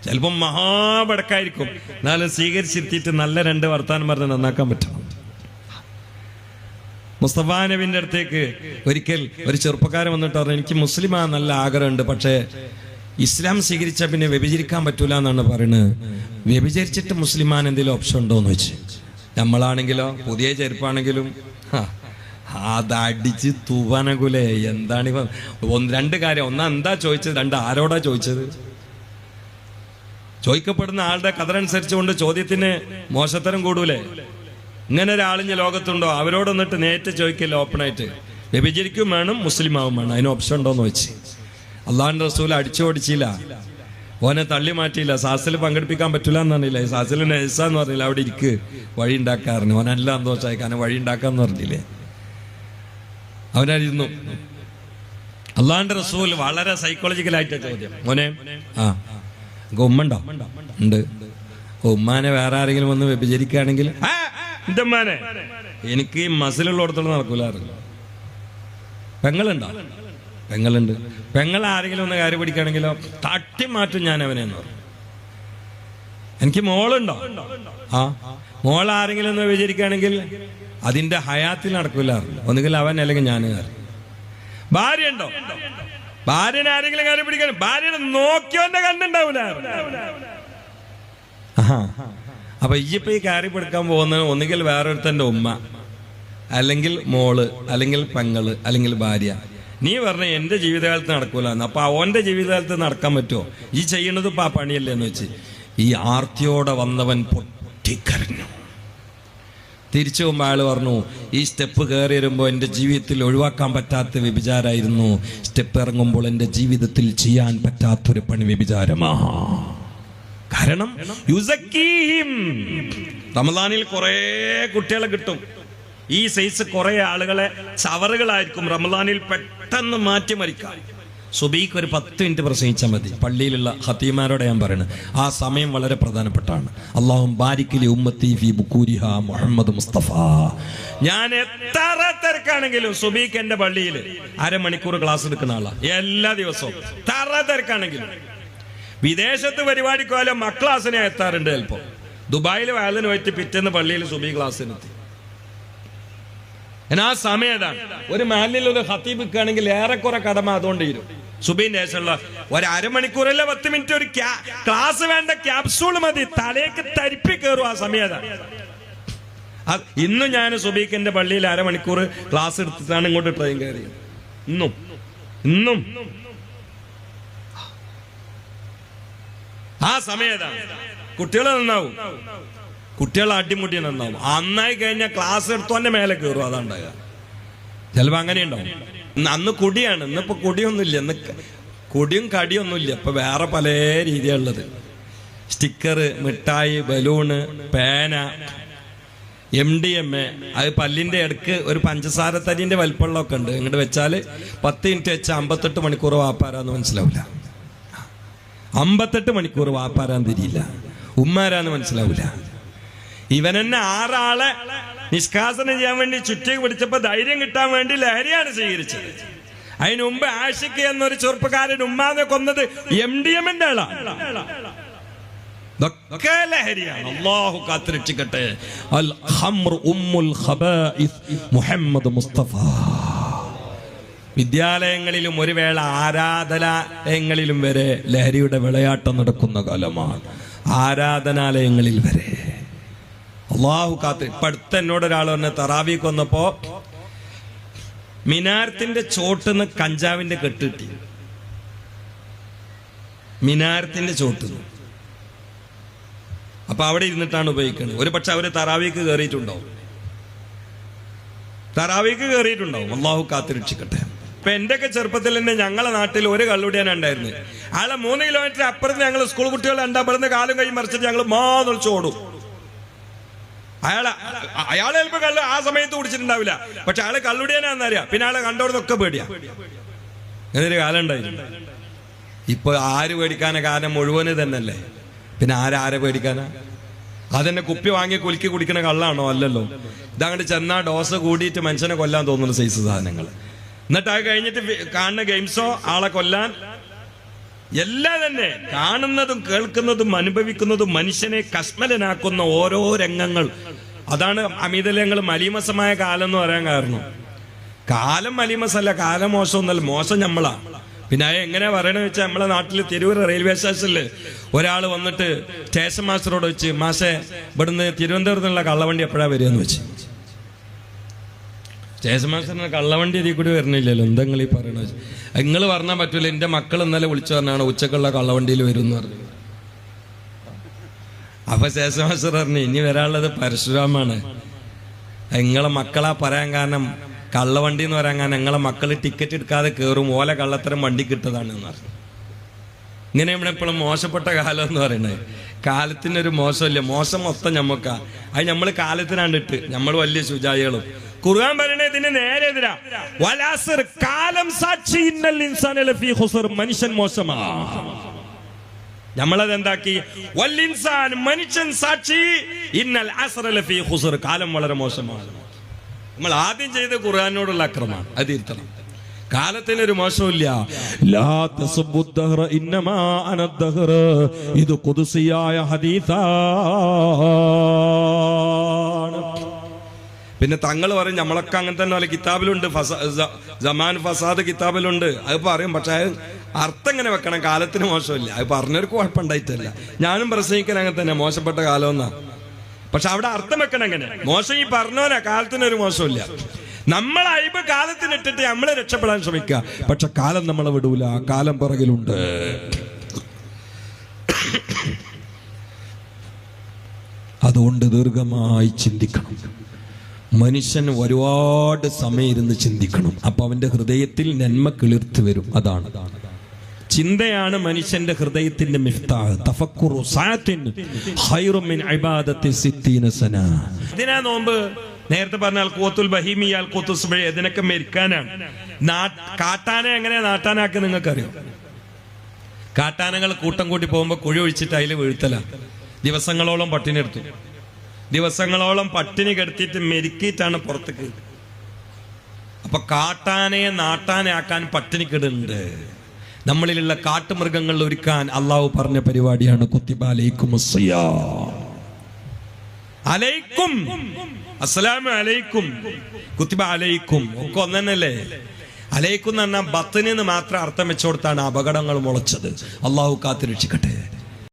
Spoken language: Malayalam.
ചിലപ്പം മഹാപടക്കായിരിക്കും, എന്നാലും സ്വീകരിച്ചിരുത്തിയിട്ട് നല്ല 2 വർത്താനം പറഞ്ഞ് നന്നാക്കാൻ പറ്റണം. മുസ്തഫ നബിന്റെ അടുത്തേക്ക് ഒരിക്കൽ ഒരു ചെറുപ്പക്കാരൻ വന്നിട്ട് പറഞ്ഞു, എനിക്ക് മുസ്ലിമാ നല്ല ആഗ്രഹമുണ്ട്, പക്ഷേ ഇസ്ലാം സ്വീകരിച്ചാൽ പിന്നെ വ്യഭിചരിക്കാൻ പറ്റൂല എന്നാണ് പറയുന്നത്. വ്യഭിചരിച്ചിട്ട് മുസ്ലിമാൻ എന്തെങ്കിലും ഓപ്ഷൻ ഉണ്ടോ എന്ന് വെച്ച്. നമ്മളാണെങ്കിലോ പുതിയ ചെരുപ്പാണെങ്കിലും അതടിച്ച് തൂവാനകുലേ. എന്താണ് 2 കാര്യം. ഒന്ന് എന്താ ചോദിച്ചത്, 2 ആരോടാ ചോദിച്ചത്. ചോദിക്കപ്പെടുന്ന ആളുടെ കഥനനുസരിച്ചുകൊണ്ട് ചോദ്യത്തിന് മോശത്തരം കൂടൂലേ. ഇങ്ങനെ ഒരാളിഞ്ഞ ലോകത്തുണ്ടോ? അവരോടൊന്നിട്ട് നേരിട്ട് ചോദിക്കില്ല, ഓപ്പണായിട്ട്. വ്യഭിചരിക്കും വേണം, മുസ്ലിമാവും വേണം, അതിന് ഓപ്ഷൻ ഉണ്ടോന്ന് വെച്ച്. അള്ളാഹുവിന്റെ റസൂൽ അടിച്ചോടിച്ചില്ല, ഓനെ തള്ളി മാറ്റിയില്ല. സാസിൽ പങ്കെടുപ്പിക്കാൻ പറ്റില്ല എന്ന് പറഞ്ഞില്ലേ. സാസിൽ നെയ്സാന്ന് പറഞ്ഞില്ല, അവിടെ ഇരിക്ക് വഴി ഉണ്ടാക്കാറുണ്ട്. ഓനെല്ലാം സന്തോഷമായി, വഴി ഉണ്ടാക്കാന്ന് പറഞ്ഞില്ലേ. അവനായിരുന്നു. അള്ളാഹുവിന്റെ റസൂൽ വളരെ സൈക്കോളജിക്കലായിട്ട ചോദ്യം. മോനെ, ഉമ്മ ഉണ്ടോ? ഉണ്ട്. ഉമ്മാനെ വേറെ ആരെങ്കിലും വന്ന് വ്യഭിചരിക്കുകയാണെങ്കിൽ എന്റെ ഉമ്മാനെ എനിക്ക് ഈ മസിലുള്ളിടത്തോളം നടക്കൂലാറില്ല. പെങ്ങളുണ്ടോ? പെങ്ങളുണ്ട്. പെങ്ങൾ ആരെങ്കിലും ഒന്ന് കാര്യം പിടിക്കുകയാണെങ്കിലോ തട്ടി മാറ്റും ഞാൻ അവനെ എന്ന് പറയും. എനിക്ക് മോളുണ്ടോ? മോൾ ആരെങ്കിലും ഒന്ന് വിചാരിക്കുകയാണെങ്കിൽ അതിന്റെ ഹയാത്തിൽ നടക്കൂലാറില്ല. ഒന്നുകിൽ അവൻ അല്ലെങ്കിൽ ഞാൻ. ഭാര്യ ഉണ്ടോ? ഭാര്യനെ ആരെങ്കിലും കാര്യം പിടിക്കാൻ ഭാര്യനെ നോക്കിയവന്റെ കണ്ടുണ്ടാവൂല. അപ്പൊ ഇപ്പൊ ഈ കാര്യം പിടിക്കാൻ പോകുന്നത് ഒന്നുകിൽ വേറൊരുത്തന്റെ ഉമ്മ, അല്ലെങ്കിൽ മോള്, അല്ലെങ്കിൽ പെങ്ങള്, അല്ലെങ്കിൽ ഭാര്യ. നീ പറഞ്ഞ എന്റെ ജീവിതകാലത്ത് നടക്കൂലെന്ന്. അപ്പൊ അവന്റെ ജീവിതകാലത്ത് നടക്കാൻ പറ്റുമോ? ഈ ചെയ്യണത് ഇപ്പൊ ആ പണിയല്ലേ എന്ന് വെച്ച് ഈ ആർത്തിയോടെ വന്നവൻ പൊട്ടിക്കരഞ്ഞു. തിരിച്ചു പോകുമ്പോൾ അയാൾ പറഞ്ഞു, ഈ സ്റ്റെപ്പ് കയറി വരുമ്പോൾ എൻ്റെ ജീവിതത്തിൽ ഒഴിവാക്കാൻ പറ്റാത്ത വ്യഭിചാരമായിരുന്നു. സ്റ്റെപ്പ് ഇറങ്ങുമ്പോൾ എൻ്റെ ജീവിതത്തിൽ ചെയ്യാൻ പറ്റാത്തൊരു പണി വ്യഭിചാരമാ. കാരണം റമദാനിൽ കുറെ കുട്ടികളെ കിട്ടും. ഈ സൈസ് കുറെ ആളുകളെ ചവറുകളായിരിക്കും റമദാനിൽ പെട്ടെന്ന് മാറ്റി മരിക്കാം. സുബീക്ക് ഒരു 10 മിനിറ്റ് പ്രസംഗിച്ചാൽ മതി. പള്ളിയിലുള്ള ഖത്തീമാരോടെ ഞാൻ പറയുന്നത് ആ സമയം വളരെ പ്രധാനപ്പെട്ടാണ്. അല്ലാഹും ബാരിക് ലി ഉമ്മത്തി ഫീ ബുകൂരിഹ മുഹമ്മദ് മുസ്തഫ. ഞാൻ എത്ര തിരക്കാണെങ്കിലും സുബീക്ക് എന്റെ പള്ളിയിൽ അരമണിക്കൂർ ക്ലാസ് എടുക്കുന്ന ആളാ എല്ലാ ദിവസവും. തറ തിരക്കാണെങ്കിലും വിദേശത്ത് പരിപാടിക്കോലം ക്ലാസ്സിനെ എത്താറുണ്ട്. ചിലപ്പോൾ ദുബായിൽ വയലിന് പോയിട്ട് പിറ്റേന്ന് പള്ളിയിൽ സുബീ ക്ലാസ്സിനെത്തി. ആ സമയം ഏതാണ്? ഒരു മാലിൽ ഒരു ഖത്തീബ് നിൽക്കുകയാണെങ്കിൽ ഏറെക്കുറെ കടമ അതുകൊണ്ട് ഇരും. സുബീന്റെ ശേഷമുള്ള ഒരു അരമണിക്കൂറല്ല 10 മിനിറ്റ് ഒരു ക്ലാസ് വേണ്ട, ക്യാപ്സൂൾ മതി, തലേക്ക് തരിപ്പി കയറും. ആ സമയം ഏതാണ്? ഇന്നും ഞാൻ സുബീഖിന്റെ പള്ളിയിൽ അരമണിക്കൂർ ക്ലാസ് എടുത്തിട്ടാണ് ഇങ്ങോട്ട് ട്രെയിൻ കയറിയത്. ഇന്നും ആ സമയം ഏതാണ്? കുട്ടികൾ നന്നാവും, കുട്ടികൾ അടിമുട്ടി നന്നാവും. നന്നായി കഴിഞ്ഞാൽ ക്ലാസ് എടുത്തോന്റെ മേലെ കയറും. അതാണ്ടാകുക. ചിലപ്പോ അങ്ങനെ ഉണ്ടാവും. അന്ന് കുടിയാണ്, ഇന്നിപ്പോ കുടിയൊന്നുമില്ല. ഇന്ന് കുടിയും കടിയൊന്നുമില്ല. ഇപ്പൊ വേറെ പല രീതിയുള്ളത്. സ്റ്റിക്കർ, മിഠായി, ബലൂണ്, പേന, MDMA. അത് പല്ലിന്റെ അടുക്ക് ഒരു പഞ്ചസാര തരിന്റെ വലിപ്പമുള്ളതൊക്കെ ഉണ്ട്. ഇങ്ങോട്ട് വെച്ചാല് 10 മിനിറ്റ് വെച്ചാൽ 58 മണിക്കൂർ വാപ്പാരാന്ന് മനസ്സിലാവില്ല. 58 മണിക്കൂർ വാപ്പാരാന്ന് തിരിയില്ല, ഉമ്മാരാന്ന് മനസ്സിലാവില്ല. ഇവൻ തന്നെ 6 ആളെ നിഷ്കാസനം ചെയ്യാൻ വേണ്ടി ചുറ്റി പിടിച്ചപ്പോ ധൈര്യം കിട്ടാൻ വേണ്ടി ലഹരിയാണ് സ്വീകരിച്ചത്. അതിനു മുമ്പ് ആഷിഖ് എന്നൊരു ചെറുപ്പക്കാരൻ ഉമ്മാനെ കൊന്നത് MDMA ആളാണ്. ഇതൊക്കെ ലഹരിയാണ്. അല്ലാഹു കാത്തുരക്ഷിക്കട്ടെ. അൽ ഖംറു ഉമ്മുൽ ഖബായിസ് മുഹമ്മദ് മുസ്തഫ. വിദ്യാലയങ്ങളിലും ഒരു വേള ആരാധനാലയങ്ങളിലും വരെ ലഹരിയുടെ വിളയാട്ടം നടക്കുന്ന കാലമാണ്. ആരാധനാലയങ്ങളിൽ വരെ. അള്ളാഹു കാത്ത്. ഇപ്പൊ അടുത്ത് എന്നോട് ഒരാൾ പറഞ്ഞ തറാവീക്ക് വന്നപ്പോ മിനാരത്തിന്റെ ചോട്ടുന്ന് കഞ്ചാവിന്റെ കെട്ട് കിട്ടി. മിനാരത്തിന്റെ ചോട്ടുന്ന്. അപ്പൊ അവിടെ ഇരുന്നിട്ടാണ് ഉപയോഗിക്കുന്നത്. ഒരു പക്ഷെ അവര് തറാവീക്ക് കയറിയിട്ടുണ്ടാവും. അള്ളാഹു കാത്തുരക്ഷിക്കട്ടെ. ഇപ്പൊ എന്റെയൊക്കെ ചെറുപ്പത്തിൽ തന്നെ ഞങ്ങളെ നാട്ടിൽ ഒരു കള്ളുടിയാൻ ഉണ്ടായിരുന്നു. അയാളെ 3 കിലോമീറ്റർ അപ്പുറത്ത് ഞങ്ങൾ സ്കൂൾ കുട്ടികൾ രണ്ടാപ്പുറത്ത് കാലും കൈ മറിച്ചിട്ട് ഞങ്ങൾ മാതൊളിച്ചോടും. അയാളെ ചിലപ്പോ കള്ള് ആ സമയത്ത് കുടിച്ചിട്ടുണ്ടാവില്ല, പക്ഷെ അയാളെ കള്ളുടിയാനാന്നറിയാം. പിന്നെ അയാളെ കണ്ടോടൊക്കെ പേടിയാ. അങ്ങനൊരു കാലം ഉണ്ടായിരുന്നു. ഇപ്പൊ ആര് പേടിക്കാനാ? കാരണം മുഴുവന് തന്നെയല്ലേ. പിന്നെ ആരെ പേടിക്കാനാ? അതെന്നെ കുപ്പി വാങ്ങി കുലുക്കി കുടിക്കണ കള്ളാണോ? അല്ലല്ലോ. ഇതങ്ങോട്ട് ചെന്നാ ഡോസ് കൂടിയിട്ട് മനുഷ്യനെ കൊല്ലാൻ തോന്നുന്ന സൈസ് സാധനങ്ങൾ. എന്നിട്ട് അത് കഴിഞ്ഞിട്ട് കാണുന്ന ഗെയിംസോ ആളെ കൊല്ലാൻ എല്ലാം തന്നെ കാണുന്നതും കേൾക്കുന്നതും അനുഭവിക്കുന്നതും മനുഷ്യനെ കശ്മലനാക്കുന്ന ഓരോ രംഗങ്ങൾ. അതാണ് അമിതലങ്ങൾ മലീമസമായ കാലം എന്ന് പറയാൻ കാരണം. കാലം മലീമസല്ല, കാലം മോശമൊന്നല്ല, മോശം നമ്മളാ. പിന്നെ എങ്ങനെ പറയണെന്ന് വെച്ചാൽ നമ്മളെ നാട്ടിൽ തിരൂർ റെയിൽവേ സ്റ്റേഷനിൽ ഒരാൾ വന്നിട്ട് സ്റ്റേഷൻ മാസ്റ്ററോട് വെച്ച്, മാഷെ ഇവിടുന്ന് തിരുവനന്തപുരത്തുള്ള കള്ളവണ്ടി എപ്പോഴാണ് വരിക എന്ന് വെച്ച്. സ്റ്റേഷൻ മാസ്റ്ററിന് കള്ളവണ്ടി ഇതിൽ കൂടി വരണില്ലല്ലോ, എന്താ നിങ്ങൾ ഈ പറയണത്? നിങ്ങൾ പറഞ്ഞാൽ പറ്റൂല, എൻ്റെ മക്കൾ ഇന്നലെ വിളിച്ചു പറഞ്ഞാണ് ഉച്ചക്കുള്ള കള്ളവണ്ടിയിൽ വരും എന്ന് പറഞ്ഞു. അപ്പൊ സ്റ്റേഷൻ മാസ്റ്റർ പറഞ്ഞു, ഇനി വരാനുള്ളത് പരശുരാമാണ്, നിങ്ങളെ മക്കളാ പറയാൻ കാരണം, കള്ളവണ്ടി എന്ന് പറയാൻ കാരണം നിങ്ങളെ മക്കൾ ടിക്കറ്റ് എടുക്കാതെ കയറും, ഓല കള്ളത്തരം വണ്ടി കിട്ടതാണ് എന്ന് പറഞ്ഞു. ഇങ്ങനെ ഇവിടെ എപ്പോഴും മോശപ്പെട്ട കാലം എന്ന് പറയുന്നത്. കാലത്തിനൊരു മോശമില്ല, മോശം മൊത്തം ഞമ്മക്കാ. അത് നമ്മൾ കാലത്തിനാണ്ടിട്ട് നമ്മൾ വലിയ ശുചായികളും. ഖുർആൻ പറയണേ ഇതിന് നേരെ എതിരാ. കാലം സാക്ഷി, ഇന്നൽ ഇൻസാന ലഫീ ഖുസ്ർ, മനുഷ്യൻ മോശമാ. നമ്മളത് എന്താക്കി, വൽ ഇൻസാൻ, മനുഷ്യൻ സാക്ഷി, ഇന്നൽ അസ്ര ലഫീ ഖുസ്ർ, കാലം വളരെ മോശമാണ്. നമ്മൾ ആദ്യം ചെയ്ത ഖുർആനോടുള്ള അക്രമമാണ്, അത് തിരുത്തണം. കാലത്തിനൊരു മോശമില്ല. ലാ തസുബ്ബുദ്ദഹ്റ ഇന്നമാ അനദ്ദഹ്റ, ഇത് ഖുദ്സിയായ ഹദീസാണ്. പിന്നെ തങ്ങൾ പറയും, നമ്മളൊക്കെ അങ്ങനെ തന്നെ അല്ല, കിതാബിലുണ്ട്, ജമാൻ ഫസാദ് കിതാബിലുണ്ട്, അത് പറയും. പക്ഷെ അർത്ഥം എങ്ങനെ വെക്കണം, കാലത്തിന് മോശമില്ല. അത് പറഞ്ഞവർക്ക് കുഴപ്പമുണ്ടായിട്ടല്ല, ഞാനും പ്രസംഗിക്കാൻ അങ്ങനെ തന്നെ, മോശപ്പെട്ട കാലം എന്നാ. പക്ഷെ അവിടെ അർത്ഥം വെക്കണം എങ്ങനെ, മോശം ഈ പറഞ്ഞോനാ, കാലത്തിനൊരു മോശമില്ല. നമ്മൾ അയ്യപ്പ കാലത്തിനിട്ടിട്ട് നമ്മളെ രക്ഷപ്പെടാൻ ശ്രമിക്കുക, പക്ഷെ കാലം നമ്മളെ വിടൂല, കാലം പുറകിലുണ്ട്. അതുകൊണ്ട് ദീർഘമായി ചിന്തിക്കണം. മനുഷ്യൻ ഒരുപാട് സമയം ഇരുന്ന് ചിന്തിക്കണം. അപ്പൊ അവന്റെ ഹൃദയത്തിൽ നന്മ കിളിർത്തു വരും. അതാണ് ചിന്തയാണ് മനുഷ്യന്റെ ഹൃദയത്തിന്റെ മിഫ്താഹ്. തഫക്കുറു സഅത്തിൻ ഖൈറു മിൻ ഇബാദത്തി 60 സന. ഇതിനാ നോമ്പ്. നേരത്തെ പറഞ്ഞാൽ ഖൂത്തുൽ ബഹീമിയാൽ ഖൂത്തുസ്ബി, ഇതിനൊക്കെ മെരിക്കാനാണ്. കാട്ടാനെ എങ്ങനെ നാട്ടാനാക്കി നിങ്ങൾക്കറിയോ? കാട്ടാനകൾ കൂട്ടം കൂട്ടി പോകുമ്പോൾ കുഴി ഒഴിച്ചിട്ട് അതിൽ വീഴ്ത്തല. ദിവസങ്ങളോളം പട്ടിണി എടുത്തു, ദിവസങ്ങളോളം പട്ടിണി കെടുത്തിട്ട് മെരുക്കിയിട്ടാണ് പുറത്തേക്ക്. അപ്പൊ കാട്ടാനയെ നാട്ടാനാക്കാൻ പട്ടിണിക്കിടുന്നുണ്ട്. നമ്മളിലുള്ള കാട്ടുമൃഗങ്ങൾ ഒരുക്കാൻ അള്ളാഹു പറഞ്ഞ പരിപാടിയാണ് കുത്തിബ അലൈക്കുമുസ് സിയാം. അലൈക്കും, അസ്സലാമു അലൈക്കും, കുത്തിബ അലൈക്കും ഒക്കെ ഒന്നല്ലേ. അലൈക്കും എന്ന് പറഞ്ഞാൽ ബത്തിനെന്ന് മാത്രം അർത്ഥം വെച്ചുകൊടുത്താണ് അപകടങ്ങൾ മുളച്ചത്. അള്ളാഹു കാത്തിരക്ഷിക്കട്ടെ.